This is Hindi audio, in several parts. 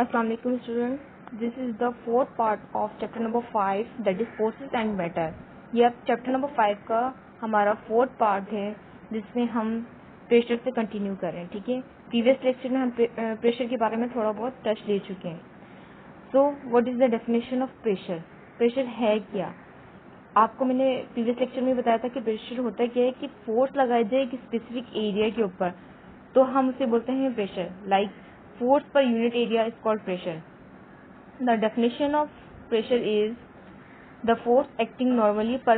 अस्सलाम वालेकुम student, this is the fourth part of chapter number 5 that is forces and matter. ये अब चैप्टर नंबर 5 का हमारा फोर्थ पार्ट है जिसमें हम प्रेशर से कंटिन्यू कर रहे हैं। ठीक है, प्रीवियस लेक्चर में हम प्रेशर के बारे में थोड़ा बहुत टच ले चुके हैं। So what is the definition of pressure? Pressure है क्या? आपको मैंने प्रीवियस लेक्चर में बताया था कि प्रेशर होता क्या है कि फोर्स लगाई जाए एक स्पेसिफिक एरिया के ऊपर, तो हम उसे बोलते हैं pressure. Like force per unit area is called pressure. The definition of pressure is the force acting normally per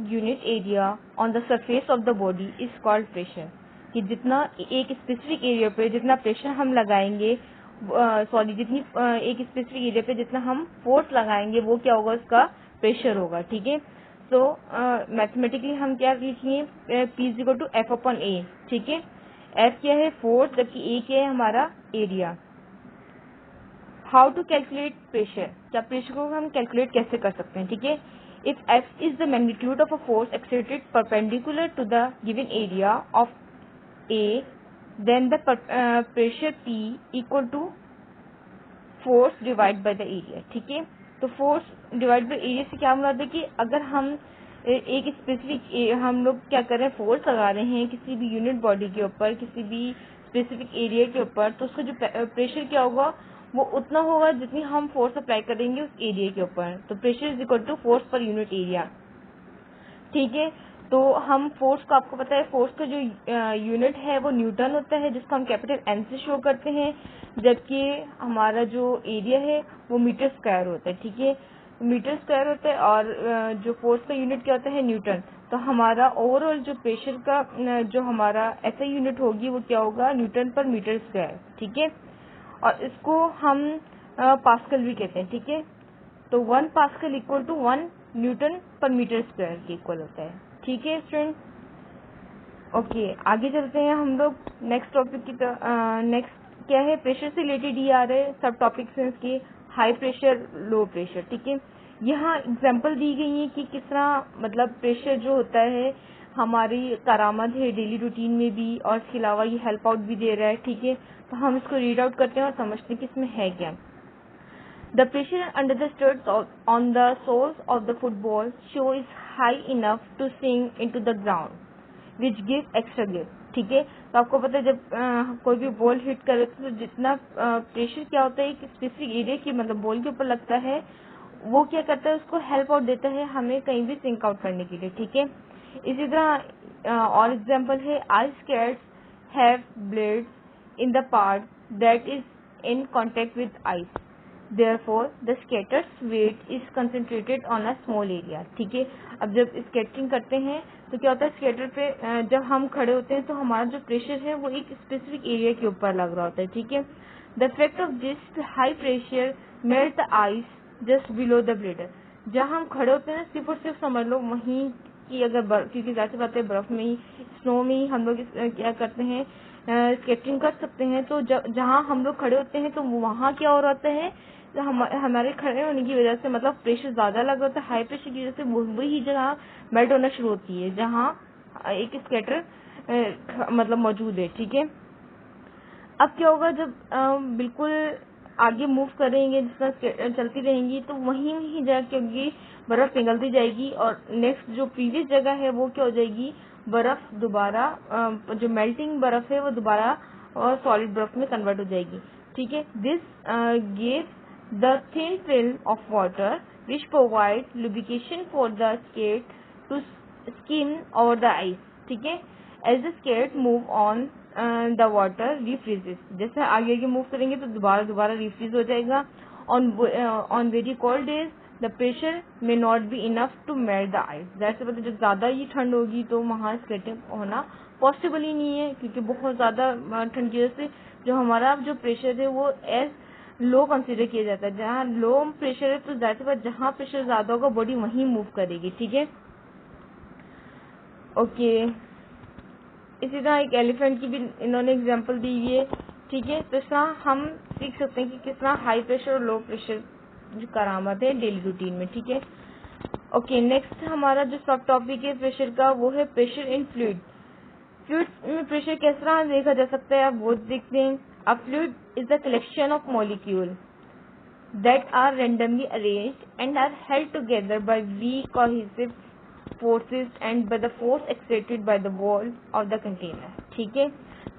unit area on the surface of the body is called pressure. कि जितना एक स्पेसिफिक एरिया पे जितना प्रेशर हम लगाएंगे, जितनी एक स्पेसिफिक एरिया पे जितना हम फोर्स लगाएंगे वो क्या होगा, उसका प्रेशर होगा। ठीक है, तो मैथमेटिकली हम क्या लिखेंगे, P is equal to F upon A. ठीक है, एफ क्या है, फोर्स, जबकि ए क्या है, हमारा area. How to calculate pressure? क्या प्रेशर को हम कैलकुलेट कैसे कर सकते हैं? ठीक है, if F is the magnitude of a force exerted perpendicular to the given area of A, then the pressure P equal to force divide by the area. ठीक है, तो फोर्स डिवाइड बाय एरिया से क्या मुराद है कि अगर हम एक स्पेसिफिक हम लोग क्या कर रहे हैं, फोर्स लगा रहे हैं किसी भी यूनिट बॉडी के ऊपर, किसी भी स्पेसिफिक एरिया के ऊपर, तो उसका जो प्रेशर क्या होगा वो उतना होगा जितनी हम फोर्स अप्लाई करेंगे उस एरिया के ऊपर। तो pressure is equal to force per unit area. ठीक है, तो हम फोर्स को, आपको पता है फोर्स का जो यूनिट है वो न्यूटन होता है, जिसको हम कैपिटल एन से शो करते हैं, जबकि हमारा जो एरिया है वो मीटर स्क्वायर होता है। ठीक है, मीटर स्क्वायर होता है और जो फोर्स का यूनिट क्या होता है, न्यूटन। तो हमारा ओवरऑल जो प्रेशर का जो हमारा ऐसा यूनिट होगी वो क्या होगा, न्यूटन पर मीटर स्क्वायर। ठीक है, और इसको हम पास्कल भी कहते हैं। ठीक है, तो 1 पास्कल इक्वल टू 1 न्यूटन पर मीटर स्क्वायर के इक्वल होता है। ठीक है स्टूडेंट, ओके आगे चलते हैं हम लोग नेक्स्ट टॉपिक की। नेक्स्ट क्या है, प्रेशर से रिलेटेड ही आ रहे हैं सब टॉपिक्स हैं इसके, हाई प्रेशर, लो प्रेशर। ठीक है, यहाँ एग्जांपल दी गई है कि किस तरह मतलब प्रेशर जो होता है हमारी करामत है डेली रूटीन में भी, और इसके अलावा ये हेल्प आउट भी दे रहा है। ठीक है, तो हम इसको रीड आउट करते हैं और समझते हैं कि इसमें है क्या। The pressure under the studs on the soles of the football shoe is high enough to sink into the ground, which gives extra grip. ठीक है, तो आपको पता है जब कोई भी बॉल हिट करे तो जितना प्रेशर क्या होता है एक स्पेसिफिक एरिया की मतलब बॉल के ऊपर लगता है, वो क्या करता है, उसको हेल्प आउट देता है हमें कहीं भी सिंक आउट करने के लिए। ठीक है, इसी तरह और एग्जाम्पल है, ice skates have blades in the part that is in contact with ice, therefore the scatter's weight is concentrated on a small area। ठीक है, अब जब स्केटिंग करते हैं तो क्या होता है, स्केटर पे जब हम खड़े होते हैं तो हमारा जो प्रेशर है वो एक स्पेसिफिक एरिया के ऊपर लग रहा होता है। ठीक है, the effect of this high pressure melt the ice just below the bladder. जहाँ हम खड़े होते हैं सिर्फ और सिर्फ समझ लो वहीं की, अगर बर्फ, क्योंकि जाहिर सी बात है बर्फ में ही, स्नो में ही हम लोग क्या करते हैं, स्केटिंग कर सकते हैं। तो जहाँ हम लोग खड़े होते हैं तो वहाँ क्या हो रहा है, तो हमारे खड़े होने की वजह से मतलब प्रेशर ज्यादा लग रहा होता है, हाई प्रेशर की वजह से वही जगह मेल्ट होना शुरू होती है जहाँ एक स्केटर मतलब मौजूद है। ठीक है, अब क्या होगा जब बिल्कुल आगे मूव करेंगे, जिस तरह चलती रहेंगी तो वहीं वहीं जगह क्या होगी, बर्फ पिघलती जाएगी और नेक्स्ट जो प्रीवियस जगह है वो क्या हो जाएगी, बर्फ दोबारा जो मेल्टिंग बर्फ है वो दोबारा सॉलिड बर्फ में कन्वर्ट हो जाएगी। ठीक है, this gives the thin film of water which provide lubrication for the skate to skim over the ice। ठीक है, as the skate move on the water refreezes। जैसे आगे आगे मूव करेंगे तो दोबारा रिफ्रीज हो जाएगा। on very cold days the pressure may not be enough to melt the ice। जैसे मतलब जब ज्यादा ही ठंड होगी तो वहाँ स्केटिंग होना पॉसिबल ही नहीं है, क्योंकि बहुत ज्यादा ठंड की वजह से जो हमारा जो प्रेशर है वो एज लो कंसीडर किया जाता है। जहाँ लो प्रेशर है तो जाहिर सी बात जहाँ प्रेशर ज्यादा होगा बॉडी वहीं मूव करेगी। ठीक है, ओके इसी तरह एक एलिफेंट की भी इन्होंने एग्जांपल दी हुई है। ठीक है, तो इस तरह हम सीख सकते हैं कि किस तरह हाई प्रेशर और लो प्रेशर जो करामत है डेली रूटीन में। ठीक है, ओके नेक्स्ट हमारा जो सब टॉपिक है प्रेशर का वो है प्रेशर इन फ्लूइड। फ्लूइड में प्रेशर किस तरह देखा जा सकता है, आप वो देखते हैं। A fluid is a collection of molecules that are randomly arranged and are held together by weak cohesive forces and by the force exerted by the wall of the container. ठीक है,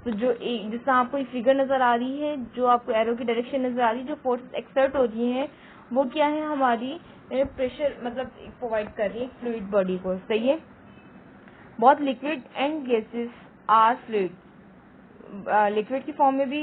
तो जो जिससे आपको फिगर नजर आ रही है, जो आपको एरो की डायरेक्शन नजर आ रही है, जो फोर्स एक्सर्ट हो रही है वो क्या है, हमारी प्रेशर मतलब प्रोवाइड कर रही है फ्लूइड बॉडी को. सही है. बहुत liquid and gases are fluid. Liquid की फॉर्म में भी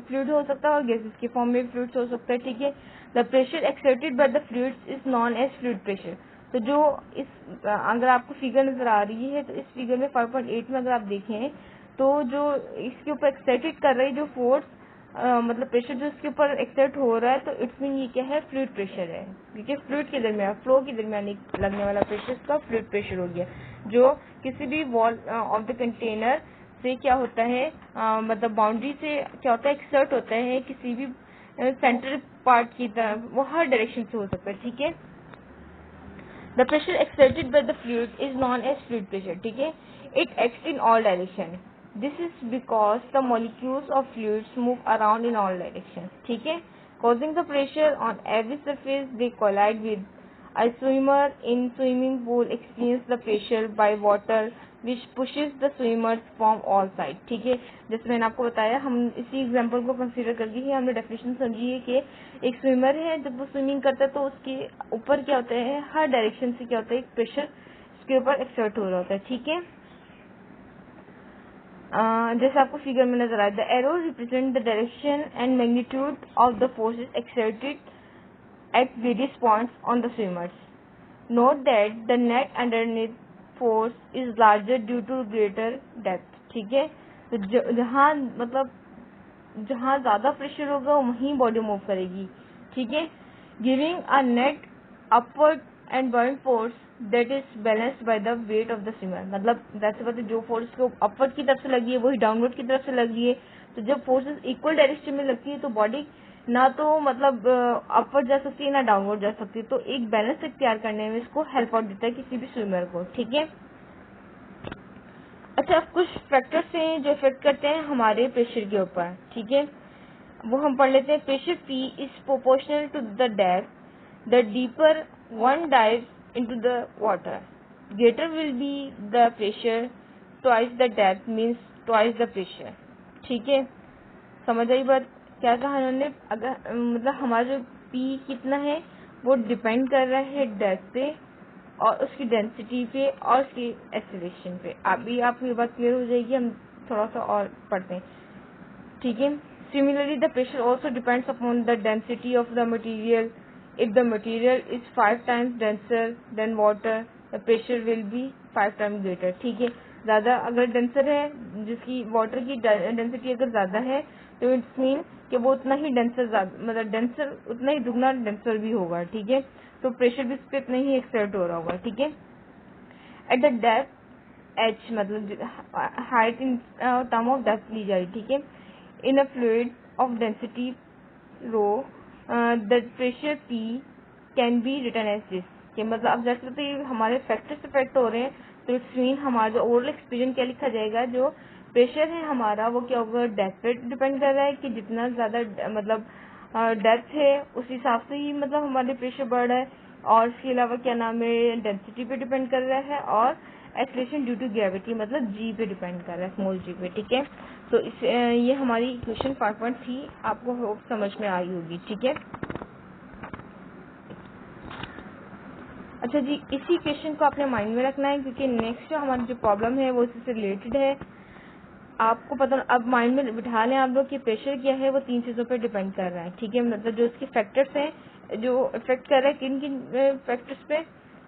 फ्लूइड हो सकता है और गैसेस की फॉर्म में भी फ्लूइड हो सकता है. ठीक है. The pressure exerted by the fluids is known as fluid pressure. तो जो इस अगर आपको फिगर नजर आ रही है तो इस फिगर में 5.8 में अगर आप देखें तो जो इसके ऊपर एक्सर्टेड कर रही है जो फोर्स मतलब प्रेशर जो इसके ऊपर एक्सर्ट हो रहा है, तो इट्स मीन ये क्या है, फ्लूइड प्रेशर है. क्योंकि फ्लूइड के दरमियान फ्लो के दरमियान लगने वाला प्रेशर इसका फ्लूइड प्रेशर हो गया, जो किसी भी वॉल ऑफ द कंटेनर से क्या होता है, मतलब बाउंड्री से क्या होता है, एक्सर्ट होता है किसी भी सेंटर पार्ट की तरफ, वो हर डायरेक्शन से हो सकता है. ठीक है. The pressure exerted by the fluid is known as fluid pressure. ठीक है. It acts in all direction. This is because the molecules of fluids move around in all directions. ठीक है. Causing the pressure on every surface they collide with. A swimmer in swimming pool experiences the pressure by water which pushes the swimmers from all sides. ठीक है. जैसे मैंने आपको बताया, हम इसी एग्जांपल को कंसीडर करके ही हमने डेफिनेशन समझी है कि एक स्विमर है, जब वो स्विमिंग करता है तो उसके ऊपर क्या होता है, हर डायरेक्शन से क्या होता है, एक प्रेशर उसके ऊपर एक्सर्ट हो रहा होता है. ठीक है. जैसे आपको फिगर में नजर आया, the arrow represent the direction and magnitude of the forces exerted at various points on the swimmers. Note that the net underneath force is larger due to greater depth. ठीक है. तो जहाँ मतलब जहाँ ज्यादा प्रेशर होगा वहीं बॉडी मूव करेगी. ठीक है. Giving a net upward and burn force that is balanced by the weight of the swimmer. मतलब वैसे बात जो फोर्स को अपवर्ड की तरफ से लगी है वही डाउनवर्ड की तरफ से लगी है. तो जब फोर्सेस इक्वल डायरेक्शन में लगती है तो बॉडी ना तो मतलब अपवर्ड जा सकती है ना डाउनवर्ड जा सकती है. तो एक बैलेंस इख्तियार करने में इसको हेल्प आउट देता है किसी भी स्विमर को. ठीक है. अच्छा, कुछ फैक्टर्स हैं जो इफेक्ट करते हैं हमारे प्रेशर के ऊपर. ठीक है. वो हम पढ़ लेते हैं. Pressure P is proportional to the depth. The deeper one dives into the water, greater will be the pressure, twice the depth means twice the pressure. ठीक है. समझ आई बात. क्या कहा इन्होंने, अगर मतलब हमारा जो P कितना है वो डिपेंड कर रहा है डेप्थ पे और उसकी डेंसिटी पे और उसकी एक्सेलरेशन पे. अभी आपको ये बात क्लियर हो जाएगी, हम थोड़ा सा और पढ़ते हैं. ठीक है. Similarly, the pressure also depends upon the density of the material. If the material is 5 times denser than water, the pressure will be 5 times greater. ठीक है. ज्यादा अगर डेंसर है, जिसकी वाटर की डेंसिटी अगर ज्यादा है, तो इट्स मीन कि वो उतना ही डेंसर मतलब डेंसर उतना ही दुगना डेंसर भी होगा. ठीक है. तो प्रेशर भी उस पर इतना ही एक्सर्ट हो रहा होगा. ठीक है. एट द डेप्थ h मतलब height in term of depth ली जाए. ठीक है. In a fluid of density rho, the pressure P can be written as this. कि मतलब अब जैसे तो ये हमारे फैक्टर्स इफेक्ट हो रहे हैं, तो इट्स मीन हमारा जो ओवरऑल एक्सप्रेशन क्या लिखा जाएगा, जो प्रेशर है हमारा वो क्या होगा, डेप्थ पे डिपेंड कर रहा है कि जितना ज्यादा मतलब डेप्थ है उस हिसाब से ही मतलब हमारे प्रेशर बढ़ रहा है. और इसके अलावा क्या नाम है, डेंसिटी पे डिपेंड कर रहा है और एक्सलेशन ड्यू टू ग्रेविटी मतलब जी पे डिपेंड कर रहा है, स्मॉल जी पे. ठीक है. तो इस ये हमारी इक्वेशन 5.3 आपको होप समझ में आई होगी. ठीक है. अच्छा जी, इसी इक्वेशन को आपने माइंड में रखना है क्योंकि नेक्स्ट जो हमारी जो प्रॉब्लम है वो इसी से रिलेटेड है. आपको पता अब माइंड में बिठा लें आप लोग कि प्रेशर क्या है वो 3 चीजों पर डिपेंड कर रहा है. ठीक है. मतलब जो इसके फैक्टर्स हैं जो इफेक्ट कर रहा है किन किन फैक्टर्स पे,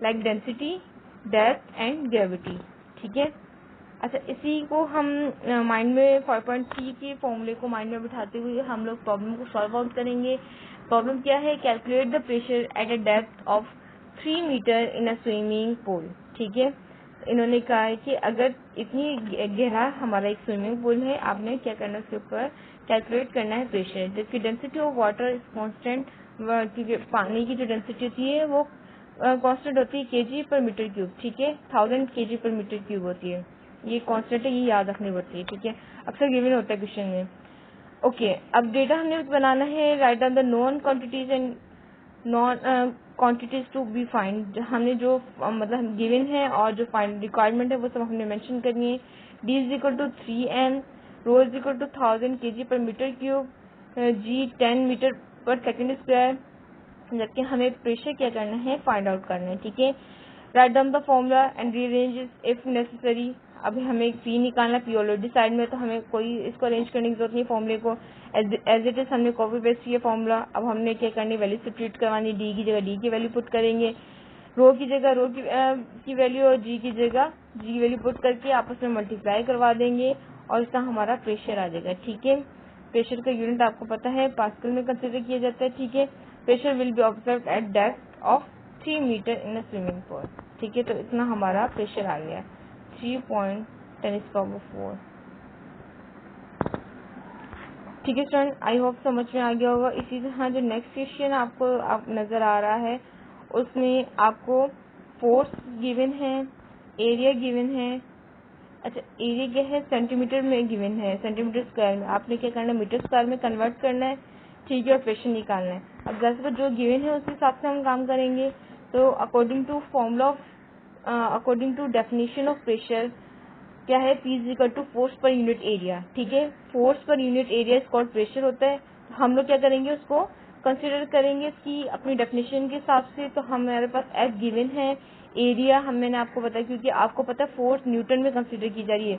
like density, depth and gravity. ठीक है. अच्छा, इसी को हम माइंड में 5.3 के फॉर्मूले को माइंड में बिठाते हुए हम लोग प्रॉब्लम को सॉल्व आउट करेंगे. प्रॉब्लम क्या है, calculate the pressure at a depth of 3 metre in a swimming pool. ठीक है. इन्होंने कहा है कि अगर इतनी गहरा हमारा एक स्विमिंग पूल है, आपने क्या करना है, उसके ऊपर कैलकुलेट करना है प्रेशर. जिसकी density of water is constant, क्योंकि पानी की जो डेंसिटी होती है वो कांस्टेंट होती है केजी पर मीटर क्यूब. ठीक है. 1000 केजी पर मीटर क्यूब होती है. ये कांस्टेंट है, ये याद रखनी पड़ती है. ठीक है. अक्सर गिवन होता है क्वेश्चन में. ओके, अब डेटा हमने बनाना है, write down the known quantities and known quantities to be find. हमने जो मतलब गिवन है और जो फाइंड रिक्वायरमेंट है वो सब हमने मेंशन करनी है। D is equal to 3n, rho is equal to 1000 kg per metre cube, G 10 metre per second square, जबकि हमें प्रेशर क्या करना है, फाइंड आउट करना है। ठीक है, write down the formula and rearrange if necessary. अभी हमें पी निकालना, पी ऑलरेडी साइड में, तो हमें कोई इसको अरेंज करने की जरूरत नहीं, फॉर्मूले को एज इट इज हमने कॉपी पेस्ट किया फॉर्मूला। अब हमने क्या करनी, वैल्यू सब्स्टिट्यूट करवानी, डी की जगह डी की वैल्यू पुट करेंगे, रो की जगह रो की वैल्यू और जी की जगह जी की वैल्यू पुट करके आपस में मल्टीप्लाई करवा देंगे और इसका हमारा प्रेशर आ जाएगा। ठीक है, प्रेशर का यूनिट आपको पता है पास्कल में कंसिडर किया जाता है। ठीक है, pressure will be observe at depth of 3 metre in a swimming pool. ठीक है, तो इतना हमारा प्रेशर आ गया 3.10⁴। ठीक है स्टूडेंट, आई होप समझ में आ गया होगा। इसी तरह जो नेक्स्ट क्वेश्चन आपको नजर आ रहा है उसमें आपको फोर्स गिवन है, एरिया गिवन है। अच्छा, एरिया क्या है, सेंटीमीटर में गिवन है, सेंटीमीटर स्क्वायर में। आपने क्या करना है, मीटर स्क्वायर में कन्वर्ट करना है। ठीक है, और प्रेशर निकालना है। अब जैसे जो गिवन है उस हिसाब से हम काम करेंगे। तो according to formula of according to definition of pressure क्या है, P is equal to force per unit area. ठीक है, force per unit area is called pressure होता है। तो हम लोग क्या करेंगे, उसको कंसिडर करेंगे इसकी अपनी डेफिनेशन के हिसाब से। तो हमारे पास F गिवन है, एरिया मैंने आपको बताया क्योंकि आपको पता है फोर्स न्यूटन में कंसिडर की जा रही है।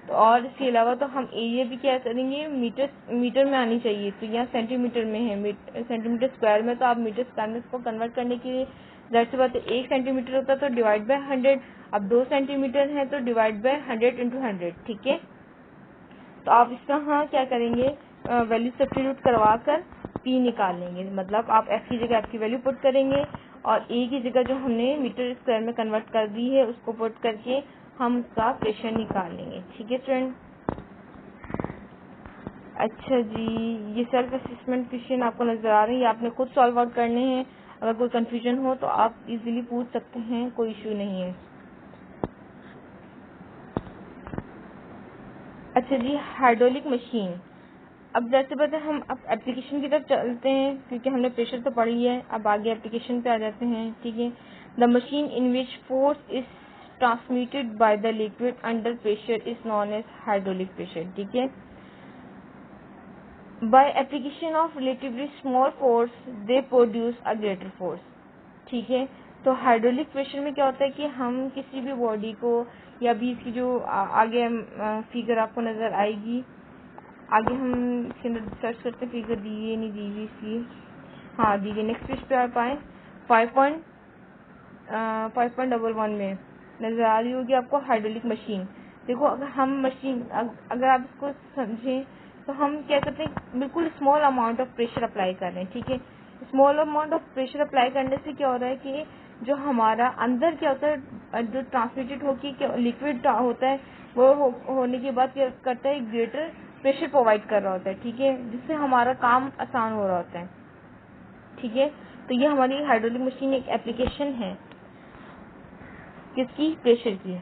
तो और इसके अलावा तो हम एरिया भी क्या करेंगे, मीटर में आनी चाहिए। तो यहाँ सेंटीमीटर में है, सेंटीमीटर स्क्वायर में, तो आप मीटर स्क्वायर में इसको कन्वर्ट करने के लिए जाहिर सी बात है 1 सेंटीमीटर होता है तो डिवाइड बाय 100। अब 2 सेंटीमीटर है तो डिवाइड बाय 100 इंटू 100। ठीक है, तो आप इस तरह क्या करेंगे, वैल्यू सब्स्टिट्यूट करवा कर पी निकाल लेंगे। मतलब आप एफ की जगह एफ की वैल्यू पुट करेंगे और ए की जगह जो हमने मीटर स्क्वायर में कन्वर्ट कर दी है उसको पुट करके हम उसका प्रेशर निकाल लेंगे। ठीक है स्टूडेंट। अच्छा जी, ये सेल्फ असेसमेंट क्वेश्चन आपको नजर आ रहे हैं, ये आपने खुद सॉल्व आउट करने हैं। अगर कोई कंफ्यूजन हो तो आप इजीली पूछ सकते हैं, कोई इशू नहीं है। अच्छा जी, हाइड्रोलिक मशीन। अब जैसे पता हम अब एप्लीकेशन की तरफ चलते हैं क्योंकि हमने प्रेशर तो पढ़ लिया है, अब आगे एप्लीकेशन पे आ जाते हैं। ठीक है, the machine in which force is transmitted by the liquid under pressure is known as hydraulic pressure. ठीक है, by application of relatively small force they produce a greater force. ठीक है, तो हाइड्रोलिक प्रेशर में क्या होता है कि हम किसी भी बॉडी को या भी इसकी जो आगे फिगर आपको नजर आएगी, आगे हम इसके अंदर सर्च करते हैं, फिगर दी है नहीं दी हुई इसकी, हाँ दी गई। नेक्स्ट पेज पे आप आए 5.11 में नजर आ रही होगी आपको हाइड्रोलिक मशीन। देखो, अगर हम मशीन अगर आप इसको समझें तो हम क्या करते हैं, बिल्कुल small amount of pressure apply कर रहे हैं। ठीक है, small amount of pressure apply करने से क्या हो रहा है कि जो हमारा अंदर क्या होता है, जो ट्रांसमिटेड होकर लिक्विड होता है वो होने के बाद क्या करता है, ग्रेटर प्रेशर प्रोवाइड कर रहा होता है। ठीक है, जिससे हमारा काम आसान हो रहा होता है। ठीक है, तो ये हमारी हाइड्रोलिक मशीन एक एप्लीकेशन है किसकी, प्रेशर की।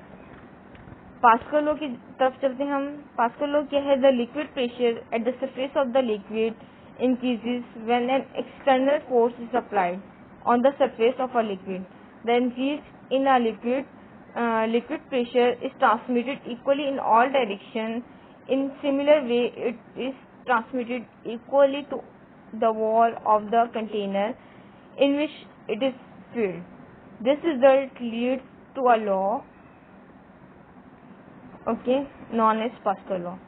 पास्कल लॉ की तरफ चलते हैं हम। पास्कल लॉ क्या है, the liquid pressure at the surface of the liquid increases when an external force is applied on the surface of a liquid. The increase in a liquid pressure is transmitted equally in all directions. In similar way, it is transmitted equally to the wall of the container in which it is filled. This result leads to a law, okay, known as Pascal law.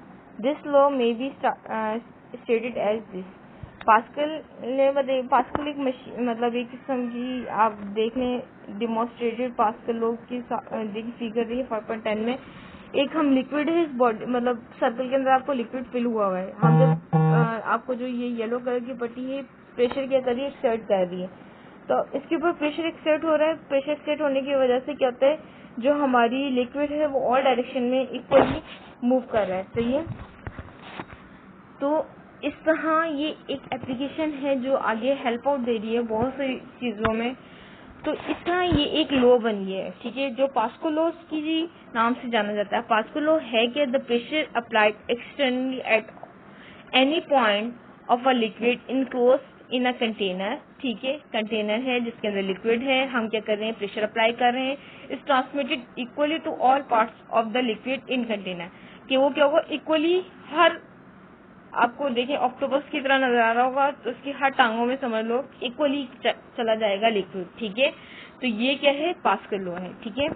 This law may be stated as this. Pascal ने बताइए, पास्कल एक मशीन मतलब एक किस्म की आप देख लें डिमॉन्स्ट्रेटेड पास्कल लॉ की देखिए फिगर रही है 5.10 में। एक हम लिक्विड है इस बॉडी मतलब सर्कल के अंदर आपको लिक्विड फिल हुआ है। हम जब आपको जो ये येलो कलर की पट्टी है प्रेशर क्या कर रही है, एक्सर्ट कर रही है। तो इसके ऊपर प्रेशर एक्सर्ट हो रहा है। प्रेशर एक्सर्ट होने की वजह से क्या होता है, जो हमारी लिक्विड है वो ऑल डायरेक्शन में इक्वली मूव कर रहा है। सही है, तो इस तरह ये एक एप्लीकेशन है जो आगे हेल्प आउट दे रही है बहुत सी चीजों में। तो इस तरह ये एक लॉ बनी है। ठीक है, जो पास्कल लॉ की नाम से जाना जाता है। पास्कल लॉ है कि the pressure applied externally any point of a liquid enclosed in a container, ठीक है, कंटेनर है जिसके अंदर लिक्विड है, हम क्या कर रहे हैं, प्रेशर अप्लाई कर रहे हैं, is transmitted equally to all parts of the liquid in container, कि वो क्या होगा, इक्वली हर, आपको देखिए ऑक्टोपस की तरह नजर आ रहा होगा, तो उसकी हर टांगों में समझ लो इक्वली चला जाएगा लिक्विड, ठीक है। तो ये क्या है, पास्कल लॉ है, ठीक है।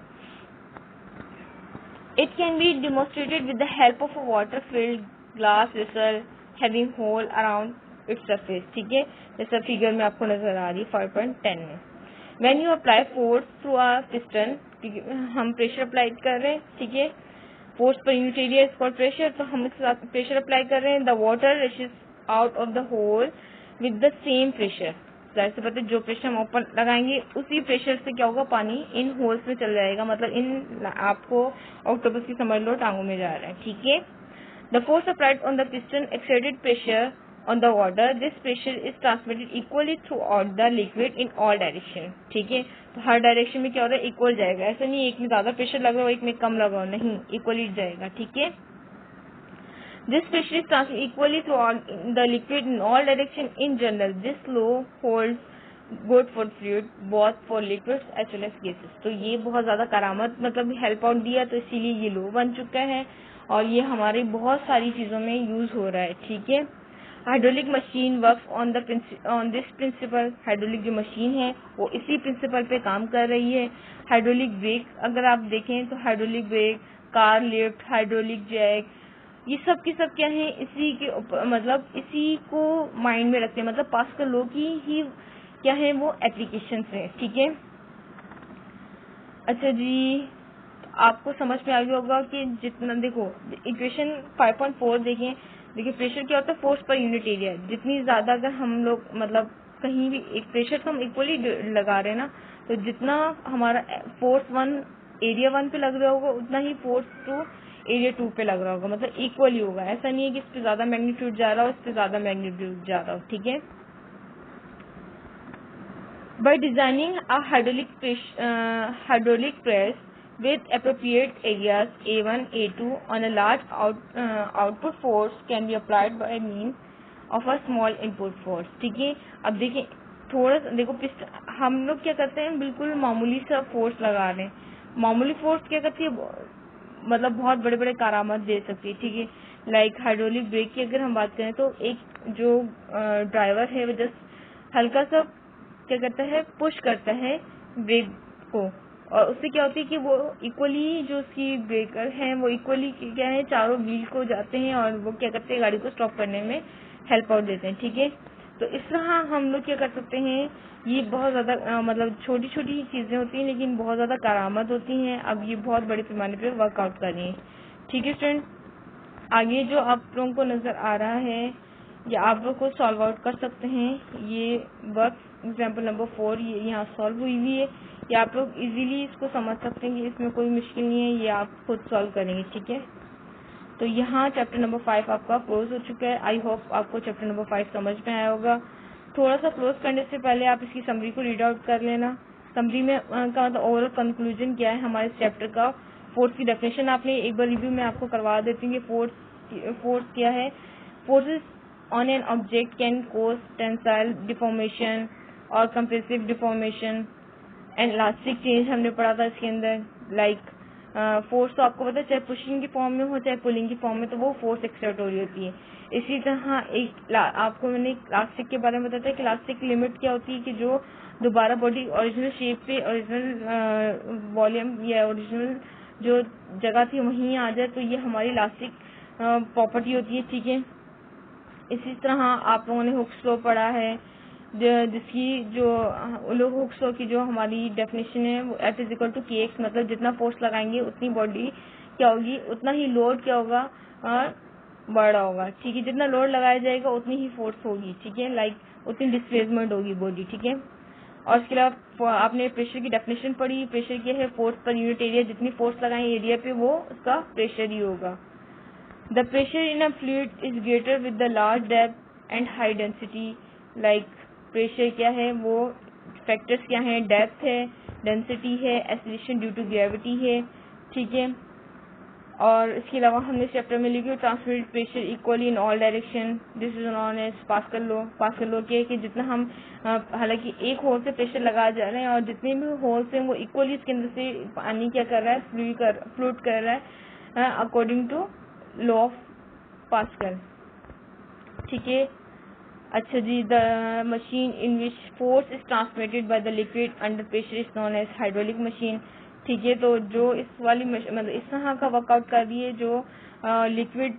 It can be demonstrated with the help of a water filled glass vessel having hole around its surface, ठीक है, जैसा फिगर में आपको नजर आ रही है 5.10 में। When you apply force through a piston, हम प्रेशर अप्लाई कर रहे हैं, ठीक है, force per unit area is called pressure, तो हम इसके साथ प्रेशर अप्लाई कर रहे हैं, the water rushes out of the hole with the same pressure, जाहिर सी बात है जो प्रेशर हम ऊपर लगाएंगे उसी प्रेशर से क्या होगा, पानी इन होल्स में चल जाएगा, मतलब इन, आपको ऑक्टोपस की समझ लो टांगों में जा रहा है, ठीक है। The force applied on the piston exceeded pressure on the water, this pressure is transmitted equally throughout the liquid in all direction, ठीक है। तो हर डायरेक्शन में क्या हो रहा है, इक्वल जाएगा, ऐसा नहीं एक में ज्यादा प्रेशर लग रहा हो एक में कम लगा हो, नहीं, इक्वली जाएगा, ठीक है। This pressure is transmitted equally throughout the liquid in all direction in general. This law holds good for fluid, both for liquids as well as gases. तो ये बहुत ज्यादा करामत मतलब हेल्प आउट दिया, तो इसीलिए ये लो बन चुका है और ये हमारी बहुत सारी चीजों में यूज हो रहा है, ठीक है। Hydraulic machine work on this principle, hydraulic जो मशीन है वो इसी प्रिंसिपल पे काम कर रही है। हाइड्रोलिक ब्रेक अगर आप देखें तो hydraulic brake, car lift, hydraulic jack, ये सब की सब क्या है, इसी के मतलब इसी को माइंड में रखते हैं, मतलब पास्कल लॉ की ही क्या है वो एप्लीकेशन है, ठीक है। अच्छा जी, आपको समझ में आ गया होगा कि जितना, देखो इक्वेशन 5.4 देखें, देखिए प्रेशर क्या होता है, फोर्स पर यूनिट एरिया, जितनी ज्यादा अगर हम लोग मतलब कहीं भी एक प्रेशर तो हम इक्वली लगा रहे हैं ना, तो जितना हमारा फोर्स 1 एरिया 1 पे लग रहा होगा उतना ही फोर्स 2 एरिया 2 पे लग रहा होगा, मतलब इक्वली होगा, ऐसा नहीं है कि इस पे ज्यादा मैग्नीट्यूड जा रहा हो इस पे ज्यादा मैग्नीट्यूड जा रहा हो, ठीक है। By designing a hydraulic press with appropriate areas A1, A2 on a large output force can be applied by means of a small input force, ठीक है। अब देखिए थोड़ा देखो हम लोग क्या करते हैं, बिल्कुल मामूली सा फोर्स लगा रहे हैं, मामूली फोर्स क्या करती है, मतलब बहुत बड़े बड़े करामत दे सकती है, ठीक है। लाइक हाइड्रोलिक ब्रेक की अगर हम बात करें तो एक जो ड्राइवर है वो जस्ट हल्का सा क्या करता है, पुश करता है ब्रेक को, और उससे क्या होती है कि वो इक्वली जो उसकी ब्रेकर है वो इक्वली क्या है, चारों व्हील को जाते हैं और वो क्या करते हैं, गाड़ी को स्टॉप करने में हेल्प आउट देते हैं, ठीक है। तो इस तरह हम लोग क्या कर सकते हैं, ये बहुत ज्यादा मतलब छोटी छोटी चीजें होती हैं लेकिन बहुत ज्यादा करामत होती हैं, अब ये बहुत बड़े पैमाने पे वर्कआउट कर रही है, ठीक है स्टूडेंट। आगे जो आप लोगों को नजर आ रहा है या आप लोग को सॉल्व आउट कर सकते हैं, ये वर्क एग्जाम्पल नंबर 4 ये यहाँ सॉल्व हुई हुई है, या आप लोग इजीली इसको समझ सकते हैं कि इसमें कोई मुश्किल नहीं है, ये आप खुद सॉल्व करेंगे, ठीक है। तो यहाँ चैप्टर नंबर 5 आपका क्लोज हो चुका है। आई होप आपको चैप्टर नंबर 5 समझ में आया होगा। थोड़ा सा क्लोज करने से पहले आप इसकी समरी को रीड आउट कर लेना। समरी में का मतलब ओवरऑल कंक्लूजन क्या है हमारे चैप्टर का। फोर्स की डेफिनेशन आपने एक बार रिव्यू में आपको करवा देती हूँ। फोर्स क्या है, forces on an object can cause tensile deformation और compressive deformation and elastic change हमने पढ़ा था इसके अंदर। लाइक फोर्स तो आपको पता है चाहे पुशिंग की फॉर्म में हो चाहे पुलिंग की फॉर्म में, तो वो फोर्स एक्सर्ट हो रही होती है। इसी तरह एक आपको मैंने इलास्टिक के बारे में बताया था कि इलास्टिक लिमिट क्या होती है कि जो दोबारा बॉडी ओरिजिनल शेप पे, ओरिजिनल वॉल्यूम या ओरिजिनल जो जगह थी वहीं आ जाए, तो ये हमारी इलास्टिक प्रॉपर्टी होती है, ठीक है। इसी तरह आप लोगों ने हुक्स लॉ पढ़ा है, जिसकी जो हुक्स लॉ की जो हमारी डेफिनेशन है वो F is equal to KX, मतलब जितना फोर्स लगाएंगे उतनी बॉडी क्या होगी, उतना ही लोड क्या होगा, बड़ा होगा, ठीक है। जितना लोड लगाया जाएगा उतनी ही फोर्स होगी, ठीक है, लाइक उतनी डिस्प्लेसमेंट होगी बॉडी, ठीक है। और इसके अलावा आपने प्रेशर की डेफिनेशन पढ़ी। प्रेशर क्या है, फोर्स पर यूनिट एरिया, जितनी फोर्स लगाएंगे एरिया पे वो उसका प्रेशर ही होगा। The pressure in a fluid is greater with the large depth and high density. Like pressure क्या है, वो factors क्या है, depth है, density है, acceleration due to gravity है, ठीक है। और इसके अलावा हमने इस चैप्टर में liquid transmitted pressure equally in all direction, this is known as Pascal law. Pascal law के कि जितना हम हालांकि एक होल से प्रेशर लगाए जा रहे हैं और जितने भी होल्स हैं वो इक्वली इसके अंदर से पानी क्या कर रहा है, फ्लूट कर रहा है according to law of Pascal. ठीक है। अच्छा जी, the machine in which force is transmitted by the liquid under pressure is known as hydraulic machine. ठीक है, तो जो इस वाली मतलब इस तरह का वर्कआउट कर रही है जो लिक्विड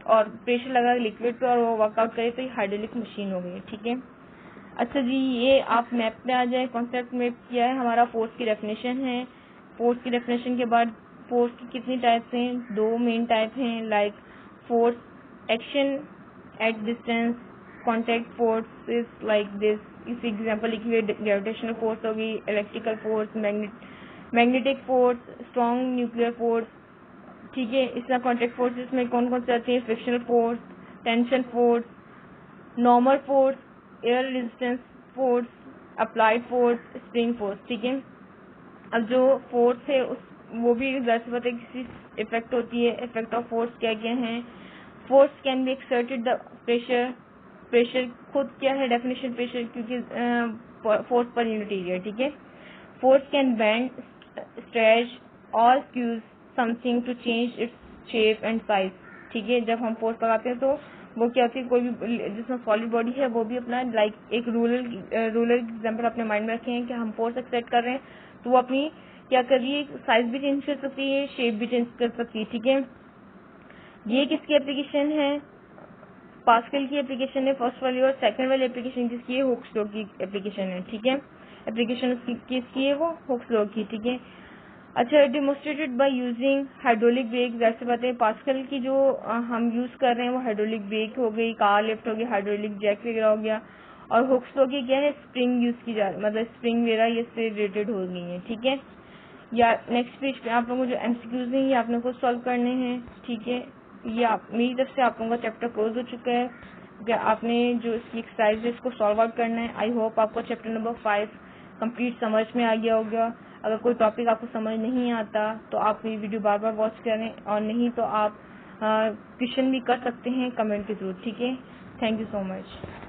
और प्रेशर लगा लिक्विड पे और वो वर्कआउट करे तो ये हाइड्रोलिक मशीन हो गई। ठीक है। अच्छा जी, ये आप मैप पे आ जाए। कॉन्सेप्ट मैप किया है हमारा, फोर्स की डेफिनेशन है। फोर्स की डेफिनेशन के बाद फोर्स की कितनी टाइप्स हैं, 2 मेन टाइप हैं, like force action at distance, contact force is like this. इस एग्जाम्पल लिखिए, ग्रेविटेशनल फोर्स होगी, electrical force, magnetic force, strong nuclear force. ठीक है। इस तरह कॉन्टैक्ट फोर्सेस में कौन कौन से आते हैं, frictional force, tension force, normal force, air resistance force, applied force, spring force. ठीक है। अब जो फोर्स है वो भी जैसे पता है किसी इफेक्ट होती है। इफेक्ट ऑफ फोर्स क्या क्या है, force can be exerted the pressure, pressure खुद क्या है डेफिनेशन प्रेशर, क्योंकि फोर्स पर यूनिट एरिया। ठीक है। फोर्स कैन बेंड, स्ट्रेच और squeeze something to change its shape and size. ठीक है। जब हम फोर्स लगाते हैं तो वो क्या होती है, कोई भी जिसमें सॉलिड बॉडी है वो भी अपना लाइक एक रूलर एग्जाम्पल अपने माइंड में रखे हैं कि हम फोर्स एक्सर्ट कर रहे हैं तो वो अपनी क्या कर रही है, साइज भी चेंज कर सकती है, शेप भी चेंज कर सकती है। ठीक है। ये किसकी एप्लीकेशन है, पास्कल की एप्लीकेशन है फर्स्ट वाली, और सेकंड वाली एप्लीकेशन किसकी है, हुक्स लॉ की एप्लीकेशन है। ठीक है। एप्लीकेशन किसकी है, वो हुक्स लॉ की। ठीक है। अच्छा, demonstrated by using hydraulic brake. जैसे बातें पास्कल की जो हम यूज कर रहे हैं वो हाइड्रोलिक ब्रेक हो गई, कार लिफ्ट हो गई, हाइड्रोलिक जैक वगैरह हो गया, और हुक्स लॉ की क्या है, स्प्रिंग यूज की जा रही, मतलब स्प्रिंग वगैरह ये से रिलेटेड हो गई है। ठीक है। या नेक्स्ट पेज पे आप लोगों को जो एमसीक्यूज हैं ये आप लोगों को सॉल्व करने हैं। ठीक है। ये मेरी तरफ से आप लोगों का चैप्टर क्लोज हो चुका है। आपने जो इसकी एक्सरसाइज है इसको सॉल्व आउट करना है। आई होप आपको चैप्टर नंबर 5 कंप्लीट समझ में आ गया होगा। अगर कोई टॉपिक आपको समझ नहीं आता तो आप ये वीडियो बार बार वॉच करें, और नहीं तो आप क्वेश्चन भी कर सकते हैं कमेंट के थ्रू। ठीक है। Thank you so much.